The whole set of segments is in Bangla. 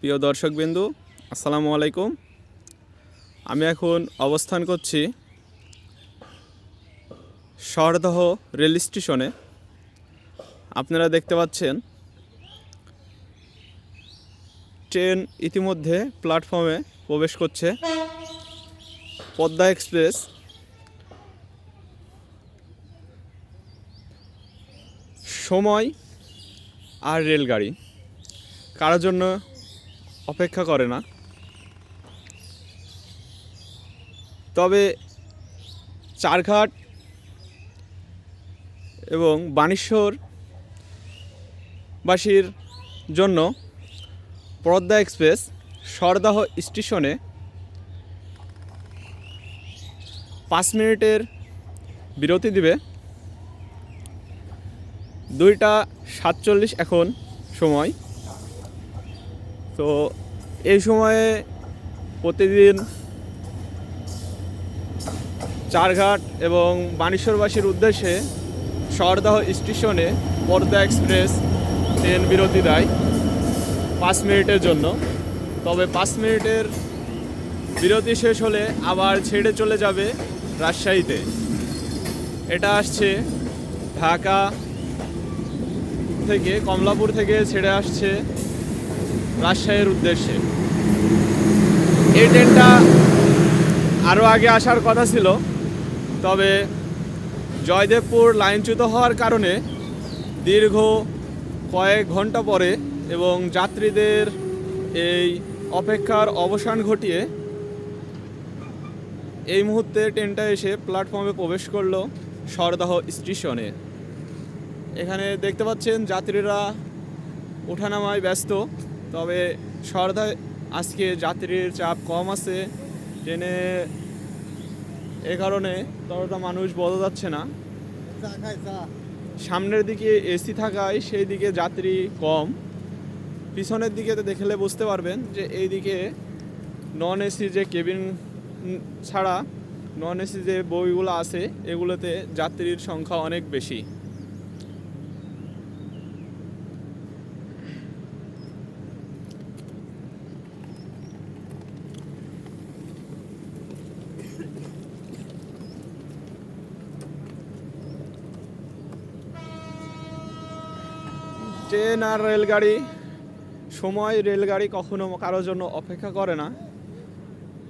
প্রিয় দর্শকবৃন্দু, আসসালামু আলাইকুম। আমি এখন অবস্থান করছি শহরদহ রেল স্টেশনে। আপনারা দেখতে পাচ্ছেন ট্রেন ইতিমধ্যে প্ল্যাটফর্মে প্রবেশ করছে। পদ্মা এক্সপ্রেস সময় আর রেলগাড়ি কারোর জন্য অপেক্ষা করে না। তবে চারঘাট এবং বানেশ্বরবাসীর জন্য পদ্মা এক্সপ্রেস শহরদহ স্টেশনে 5 মিনিটের বিরতি দিবে। 2:47 এখন সময়। তো এই সময়ে প্রতিদিন চারঘাট এবং বানেশ্বরবাসীর উদ্দেশ্যে শহরদহ স্টেশনে পদ্মা এক্সপ্রেস ট্রেন বিরতি দেয় 5 মিনিটের জন্য। তবে 5 মিনিটের বিরতি শেষ হলে আবার ছেড়ে চলে যাবে রাজশাহীতে। এটা আসছে ঢাকা থেকে, কমলাপুর থেকে ছেড়ে আসছে রাজশাহীর উদ্দেশ্যে। এই ট্রেনটা আরও আগে আসার কথা ছিল, তবে জয়দেবপুর লাইনচ্যুত হওয়ার কারণে দীর্ঘ কয়েক ঘন্টা পরে এবং যাত্রীদের এই অপেক্ষার অবসান ঘটিয়ে এই মুহূর্তে ট্রেনটা এসে প্ল্যাটফর্মে প্রবেশ করলো শহরদহ স্টেশনে। এখানে দেখতে পাচ্ছেন যাত্রীরা ওঠানামায় ব্যস্ত। তবে শহরদহ আজকে যাত্রীর চাপ কম আছে ট্রেনে, এ কারণে ততটা মানুষ বোঝা যাচ্ছে না। সামনের দিকে এসি থাকায় সেই দিকে যাত্রী কম। পিছনের দিকে দেখলে বুঝতে পারবেন যে এই দিকে নন এসি যে কেবিন ছাড়া নন এসি যে বইগুলো আছে এগুলোতে যাত্রীর সংখ্যা অনেক বেশি। ট্রেন আর রেলগাড়ি রেলগাড়ি কখনো কারোর জন্য অপেক্ষা করে না।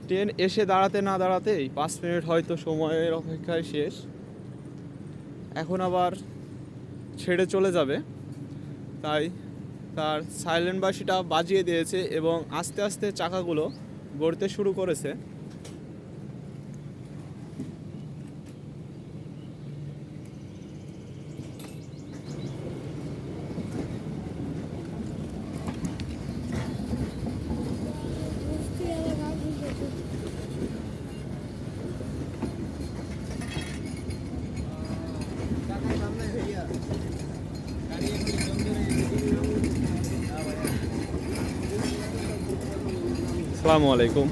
ট্রেন এসে দাঁড়াতে না দাঁড়াতেই 5 মিনিট হয়তো সময়ের অপেক্ষায় শেষ। এখন আবার ছেড়ে চলে যাবে, তাই তার সাইলেন্ট বাঁশিটা বাজিয়ে দিয়েছে এবং আস্তে আস্তে চাকাগুলো গড়তে শুরু করেছে। আসসালামু আলাইকুম।